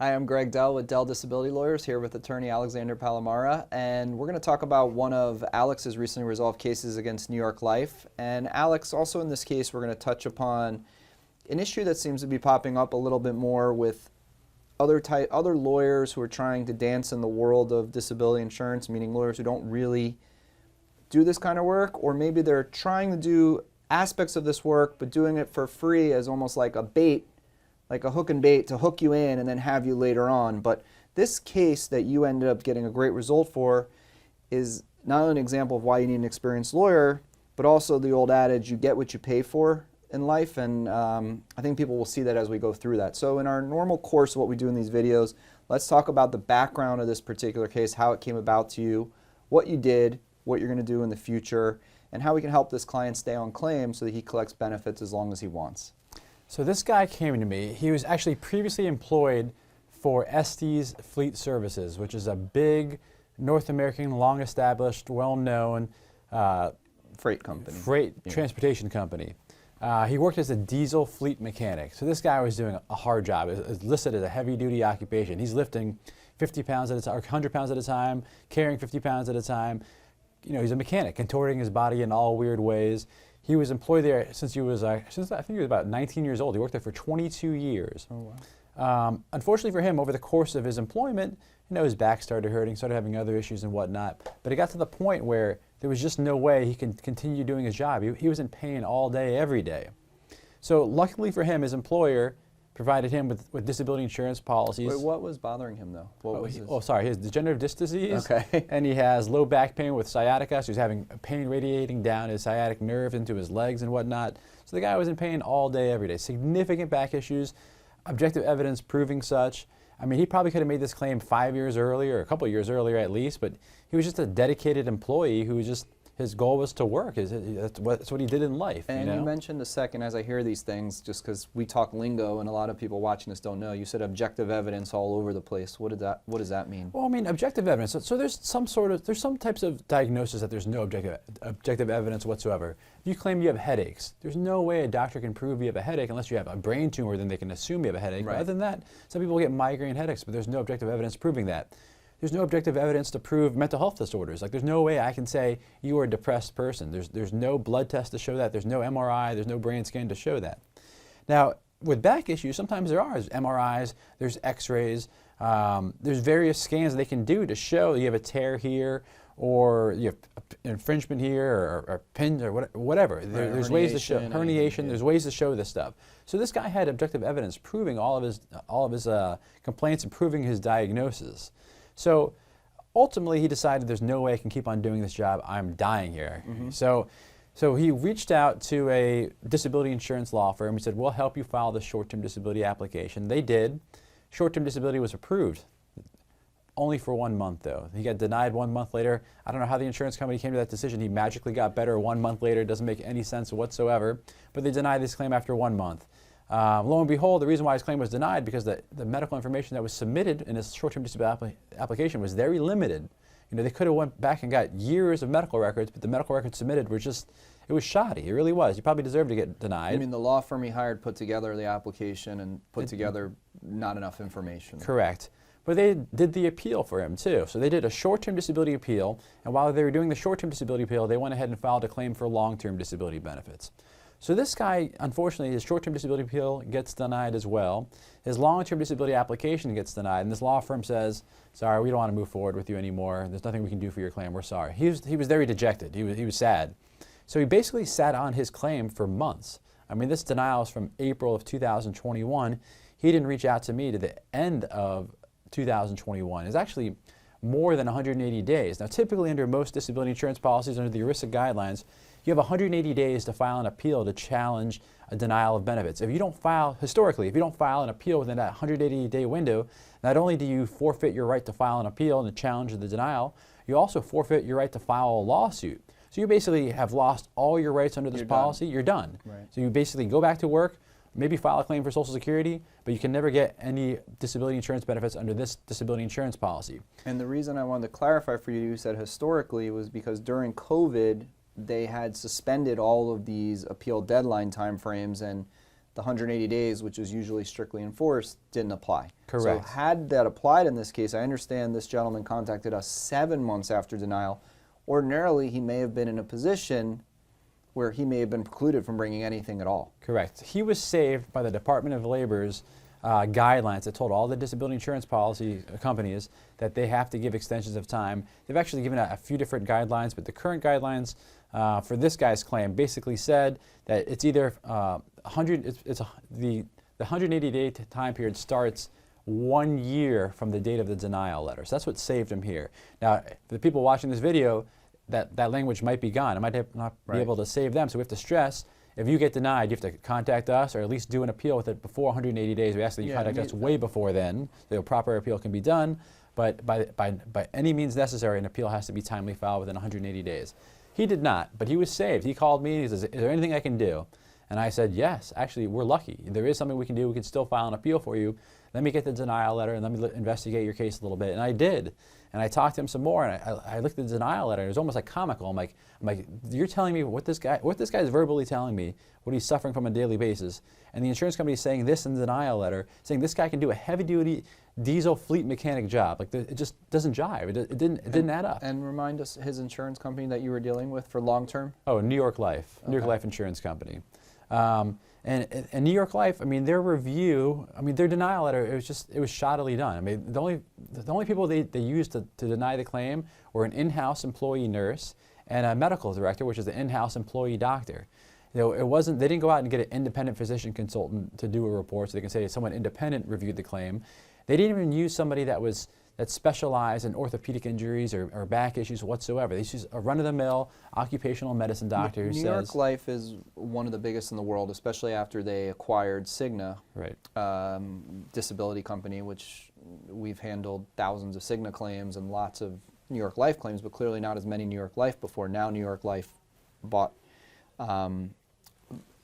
Hi, I'm Greg Dell with Dell Disability Lawyers here with attorney Alexander Palamara, and we're going to talk about one of Alex's recently resolved cases against New York Life. And Alex, also in this case, we're going to touch upon an issue that seems to be popping up a little bit more with other lawyers who are trying to dance in the world of disability insurance, meaning lawyers who don't really do this kind of work, or maybe they're trying to do aspects of this work but doing it for free as almost like a bait, like a hook and bait to hook you in and then have you later on. But this case that you ended up getting a great result for is not only an example of why you need an experienced lawyer, but also the old adage, you get what you pay for in life, and I think people will see that as we go through that. So in our normal course, what we do in these videos, let's talk about the background of this particular case, how it came about to you, what you did, what you're going to do in the future, and how we can help this client stay on claim so that he collects benefits as long as he wants. So this guy came to me. He was actually previously employed for Estes Fleet Services, which is a big North American, long-established, well-known Freight company. Transportation company. He worked as a diesel fleet mechanic. So this guy was doing a hard job. It's listed as a heavy-duty occupation. He's lifting 50 pounds at a time, or 100 pounds at a time, carrying 50 pounds at a time. You know, he's a mechanic, contorting his body in all weird ways. He was employed there since he was, since I think he was about 19 years old. He worked there for 22 years. Oh, wow. Unfortunately for him, over the course of his employment, you know, his back started hurting, started having other issues and whatnot. But it got to the point where there was just no way he could continue doing his job. He was in pain all day, every day. So luckily for him, his employer provided him with disability insurance policies. Wait, what was bothering him though? Sorry, he has degenerative disc disease. Okay. And he has low back pain with sciatica, so he's having pain radiating down his sciatic nerve into his legs and whatnot. So the guy was in pain all day, every day. Significant back issues, objective evidence proving such. I mean, he probably could have made this claim 5 years earlier, or a couple years earlier at least, but he was just a dedicated employee who was just, his goal was to work. That's what he did in life. And you mentioned a second, as I hear these things, just because we talk lingo and a lot of people watching this don't know, you said objective evidence all over the place. What does that mean? Well, I mean, objective evidence. So there's some types of diagnosis that there's no objective evidence whatsoever. If you claim you have headaches, there's no way a doctor can prove you have a headache unless you have a brain tumor, then they can assume you have a headache. Right. But other than that, some people get migraine headaches, but there's no objective evidence proving that. There's no objective evidence to prove mental health disorders. Like, there's no way I can say you are a depressed person. There's no blood test to show that. There's no MRI. There's no brain scan to show that. Now, with back issues, sometimes there are MRIs, there's x-rays, there's various scans they can do to show you have a tear here, or you have infringement here, or pins, or whatever. There's ways to show herniation. There's ways to show this stuff. So this guy had objective evidence proving all of his complaints and proving his diagnosis. So ultimately, he decided there's no way I can keep on doing this job. I'm dying here. Mm-hmm. So he reached out to a disability insurance law firm. He said, we'll help you file the short-term disability application. They did. Short-term disability was approved. Only for 1 month, though. He got denied 1 month later. I don't know how the insurance company came to that decision. He magically got better 1 month later. It doesn't make any sense whatsoever. But they denied this claim after 1 month. Lo and behold, the reason why his claim was denied because the medical information that was submitted in his short-term disability application was very limited. You know, they could have went back and got years of medical records, but the medical records submitted were just, it was shoddy. It really was. He probably deserved to get denied. I mean, the law firm he hired put together the application and put together not enough information. Correct. But they did the appeal for him, too. So they did a short-term disability appeal, and while they were doing the short-term disability appeal, they went ahead and filed a claim for long-term disability benefits. So this guy, unfortunately, his short-term disability appeal gets denied as well. His long-term disability application gets denied, and this law firm says, sorry, we don't want to move forward with you anymore. There's nothing we can do for your claim. We're sorry. He was very dejected. He was sad. So he basically sat on his claim for months. I mean, this denial is from April of 2021. He didn't reach out to me to the end of 2021. It's actually more than 180 days. Now, typically under most disability insurance policies, under the ERISA guidelines, you have 180 days to file an appeal to challenge a denial of benefits. If you don't file, historically, if you don't file an appeal within that 180-day window, not only do you forfeit your right to file an appeal and to challenge the denial, you also forfeit your right to file a lawsuit. So you basically have lost all your rights under this policy. You're done. Right. So you basically go back to work, maybe file a claim for Social Security, but you can never get any disability insurance benefits under this disability insurance policy. And the reason I wanted to clarify for you, you said historically, was because during COVID, they had suspended all of these appeal deadline timeframes, and the 180 days, which is usually strictly enforced, didn't apply. Correct. So had that applied in this case, I understand this gentleman contacted us 7 months after denial. Ordinarily, he may have been in a position where he may have been precluded from bringing anything at all. Correct. He was saved by the Department of Labor's guidelines that told all the disability insurance policy companies that they have to give extensions of time. They've actually given a few different guidelines, but the current guidelines for this guy's claim basically said that it's either the 180-day time period starts 1 year from the date of the denial letter. So that's what saved him here. Now, for the people watching this video, that language might be gone. It might not be able to save them. So we have to stress, if you get denied, you have to contact us or at least do an appeal with it before 180 days. We ask that you contact us way before then, so a proper appeal can be done. But by any means necessary, an appeal has to be timely filed within 180 days. He did not, but he was saved. He called me, he says, is there anything I can do? And I said, yes, actually, we're lucky. There is something we can do. We can still file an appeal for you. Let me get the denial letter and let me investigate your case a little bit. And I did. And I talked to him some more, and I looked at the denial letter, and it was almost like comical. I'm like, you're telling me what this guy's verbally telling me, what he's suffering from on a daily basis, and the insurance company is saying this in the denial letter, saying this guy can do a heavy-duty diesel fleet mechanic job. Like, it just doesn't jive. It didn't add up. And remind us his insurance company that you were dealing with for long term? Oh, New York Life, New York Life Insurance Company. And New York Life, I mean, their review, I mean, their denial letter, it was shoddily done. I mean, the only people they used to deny the claim were an in-house employee nurse and a medical director, which is the in-house employee doctor. You know, they didn't go out and get an independent physician consultant to do a report so they can say someone independent reviewed the claim. They didn't even use somebody that specialized in orthopedic injuries or back issues whatsoever. They used a run-of-the-mill occupational medicine doctor who says... New York Life is one of the biggest in the world, especially after they acquired Cigna, right. Disability company, which we've handled thousands of Cigna claims and lots of New York Life claims, but clearly not as many New York Life before. Now New York Life bought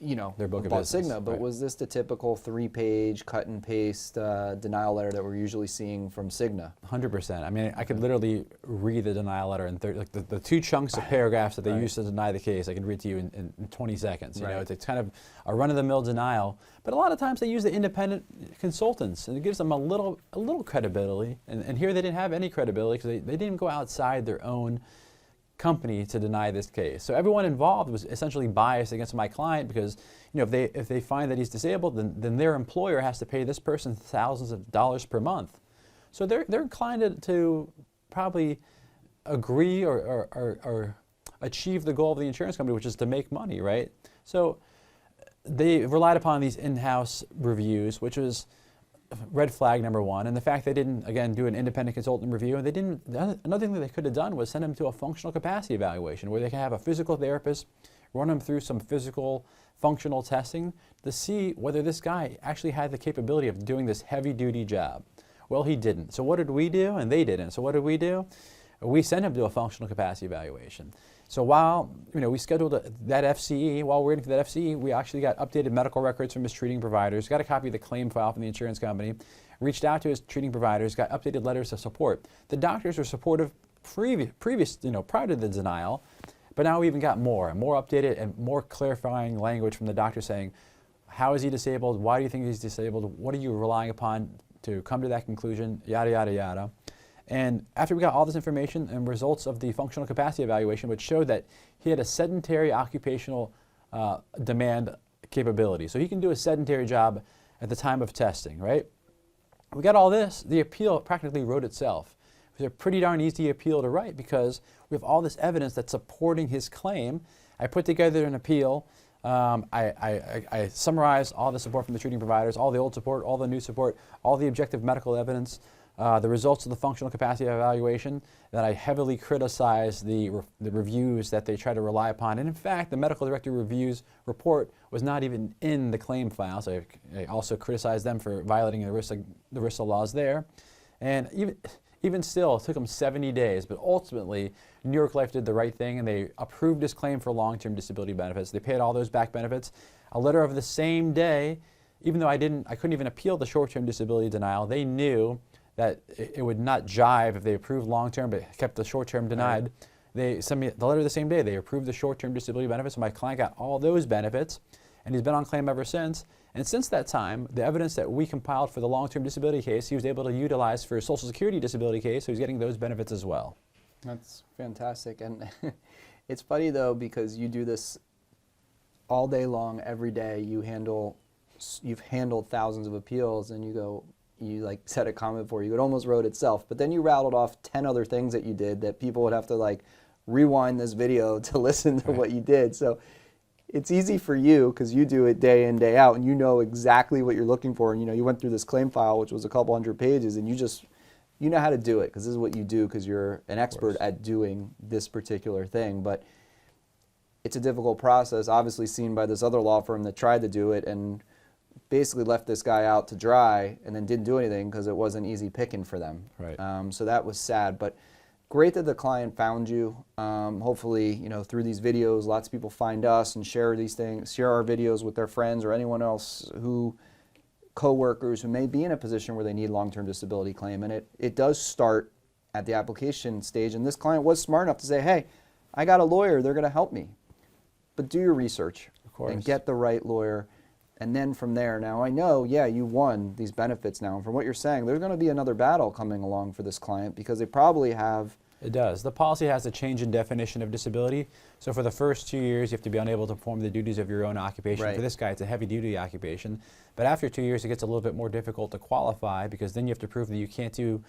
their book of bought business. Cigna, but was this the typical 3-page cut and paste denial letter that we're usually seeing from Cigna? 100%. I mean, I could literally read the denial letter in like the 2 chunks of paragraphs that they used to deny the case. I can read to you in 20 seconds. You know, it's kind of a run-of-the-mill denial, but a lot of times they use the independent consultants, and it gives them a little credibility. And here they didn't have any credibility because they didn't go outside their own company to deny this case. So everyone involved was essentially biased against my client because, you know, if they find that he's disabled, then their employer has to pay this person thousands of dollars per month. So they're inclined to probably agree or achieve the goal of the insurance company, which is to make money, right? So they relied upon these in-house reviews, which was red flag number 1, and the fact they didn't, again, do an independent consultant review, and another thing that they could have done was send them to a functional capacity evaluation where they can have a physical therapist run them through some physical functional testing to see whether this guy actually had the capability of doing this heavy-duty job. Well, he didn't. So what did we do? And they didn't. So what did we do? We sent him to a functional capacity evaluation. So while we scheduled that FCE, while we're waiting for that FCE, we actually got updated medical records from his treating providers, got a copy of the claim file from the insurance company, reached out to his treating providers, got updated letters of support. The doctors were supportive prior to the denial, but now we even got more updated and more clarifying language from the doctor saying, how is he disabled? Why do you think he's disabled? What are you relying upon to come to that conclusion? Yada, yada, yada. And after we got all this information and results of the functional capacity evaluation, which showed that he had a sedentary occupational demand capability. So he can do a sedentary job at the time of testing, right? We got all this, the appeal practically wrote itself. It was a pretty darn easy appeal to write because we have all this evidence that's supporting his claim. I put together an appeal. I summarized all the support from the treating providers, all the old support, all the new support, all the objective medical evidence, the results of the functional capacity evaluation, that I heavily criticized the reviews that they try to rely upon. And in fact, the medical director reviews report was not even in the claim file, so I also criticized them for violating the ERISA laws there. And even still, it took them 70 days, but ultimately, New York Life did the right thing and they approved his claim for long-term disability benefits. They paid all those back benefits. A letter of the same day, even though I couldn't even appeal the short-term disability denial, they knew that it would not jive if they approved long-term but kept the short-term denied. Right. They sent me the letter the same day. They approved the short-term disability benefits, and my client got all those benefits, and he's been on claim ever since. And since that time, the evidence that we compiled for the long-term disability case, he was able to utilize for his Social Security disability case, so he's getting those benefits as well. That's fantastic. And it's funny, though, because you do this all day long, every day. You've handled thousands of appeals, and you like said a comment for you. It almost wrote itself. But then you rattled off 10 other things that you did that people would have to like rewind this video to listen to what you did. So it's easy for you because you do it day in, day out, and you know exactly what you're looking for. And you went through this claim file, which was a couple hundred pages, and you know how to do it because this is what you do because you're an expert at doing this particular thing. But it's a difficult process, obviously seen by this other law firm that tried to do it and basically left this guy out to dry and then didn't do anything because it wasn't easy picking for them. Right. So that was sad. But great that the client found you. Hopefully, through these videos, lots of people find us and share these things, share our videos with their friends or anyone else co-workers who may be in a position where they need long-term disability claim. And it does start at the application stage. And this client was smart enough to say, hey, I got a lawyer, they're going to help me. But do your research and get the right lawyer. And then from there, now I know, you won these benefits now. And from what you're saying, there's going to be another battle coming along for this client because they probably have. It does. The policy has a change in definition of disability. So for the first 2 years, you have to be unable to perform the duties of your own occupation. Right. For this guy, it's a heavy-duty occupation. But after 2 years, it gets a little bit more difficult to qualify because then you have to prove that you can't do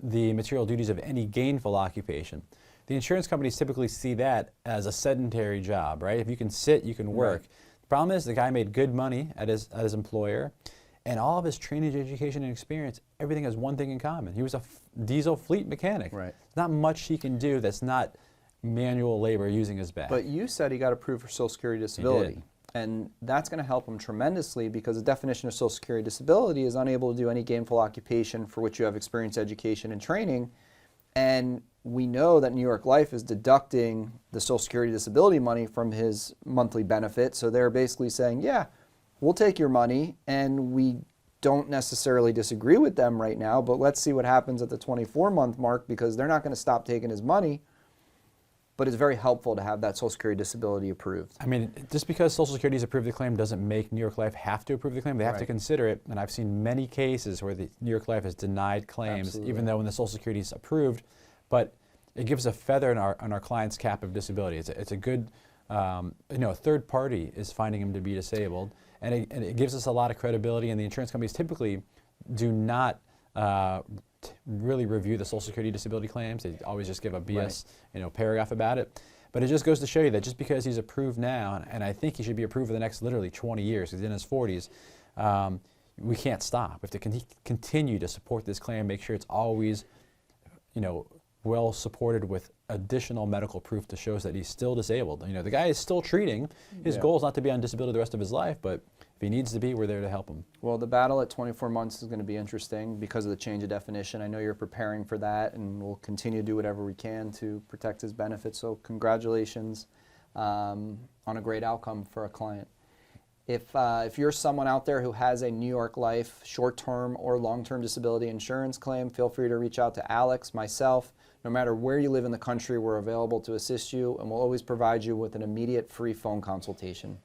the material duties of any gainful occupation. The insurance companies typically see that as a sedentary job, right? If you can sit, you can work. Right. The problem is the guy made good money at his employer, and all of his training, education, and experience, everything has one thing in common. He was a diesel fleet mechanic. Right. Not much he can do that's not manual labor using his back. But you said he got approved for Social Security disability. He did. And that's going to help him tremendously because the definition of Social Security disability is unable to do any gainful occupation for which you have experience, education, and training. And we know that New York Life is deducting the Social Security disability money from his monthly benefit. So they're basically saying, yeah, we'll take your money, and we don't necessarily disagree with them right now, but let's see what happens at the 24-month mark because they're not going to stop taking his money. But it's very helpful to have that Social Security disability approved. I mean, just because Social Security has approved the claim doesn't make New York Life have to approve the claim. They have to consider it. And I've seen many cases where the New York Life has denied claims, even though when the Social Security is approved. But it gives a feather in our client's cap of disability. It's a good, a third party is finding him to be disabled. And it gives us a lot of credibility. And the insurance companies typically do not really review the Social Security disability claims. They always just give a BS paragraph about it. But it just goes to show you that just because he's approved now, and I think he should be approved for the next literally 20 years, he's in his 40s, we can't stop. We have to continue to support this claim, make sure it's always well supported with additional medical proof that shows that he's still disabled. The guy is still treating. His goal is not to be on disability the rest of his life, but if he needs to be, we're there to help him. Well, the battle at 24 months is going to be interesting because of the change of definition. I know you're preparing for that, and we'll continue to do whatever we can to protect his benefits. So congratulations on a great outcome for a client. If you're someone out there who has a New York Life short-term or long-term disability insurance claim, feel free to reach out to Alex, myself. No matter where you live in the country, we're available to assist you, and we'll always provide you with an immediate free phone consultation.